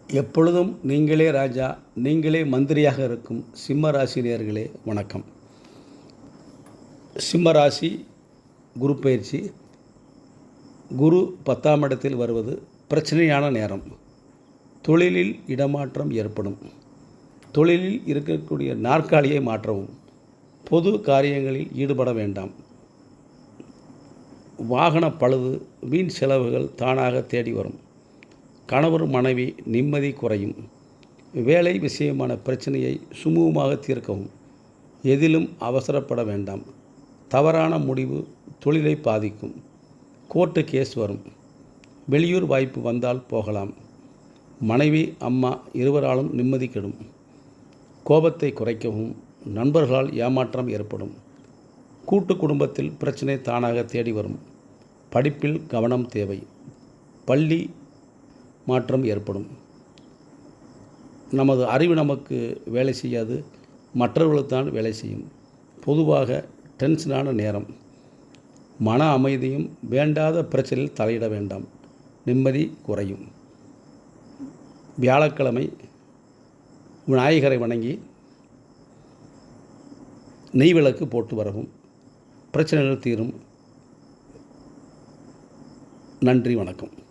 எப்பொழுதும் நீங்களே ராஜா, நீங்களே மந்திரியாக இருக்கும் சிம்ம ராசி நேயர்களே வணக்கம். சிம்ம ராசி குரு பயிற்சி. குரு 10ஆம் இடத்தில் வருவது பிரச்சனையான நேரம். தொழிலில் இடமாற்றம் ஏற்படும். தொழிலில் இருக்கக்கூடிய நாற்காலியை மாற்றவும். பொது காரியங்களில் ஈடுபட வேண்டாம். வாகன பழுது, வீண் செலவுகள் தானாக தேடி வரும். கணவர் மனைவி நிம்மதி குறையும். வேலை விஷயமான பிரச்சனையை சுமூகமாக தீர்க்கவும். எதிலும் அவசரப்பட வேண்டாம். தவறான முடிவு தொழிலை பாதிக்கும். கோர்ட்டு கேஸ் வரும். வெளியூர் வாய்ப்பு வந்தால் போகலாம். மனைவி அம்மா இருவராலும் நிம்மதி கெடும். கோபத்தை குறைக்கவும். நண்பர்களால் ஏமாற்றம் ஏற்படும். கூட்டு குடும்பத்தில் பிரச்சனை தானாக தேடி வரும். படிப்பில் கவனம் தேவை. பள்ளி மாற்றம் ஏற்படும். நமது அறிவு நமக்கு வேலை செய்யாது, மற்றவர்களுக்குத்தான் வேலை செய்யும். பொதுவாக டென்ஷனான நேரம். மன அமைதியும் வேண்டாத பிரச்சனையில் தலையிட வேண்டாம். நிம்மதி குறையும். வியாழக்கிழமை விநாயகரை வணங்கி நெய் விளக்கு போட்டு வரவும் பிரச்சனைகள் தீரும். நன்றி, வணக்கம்.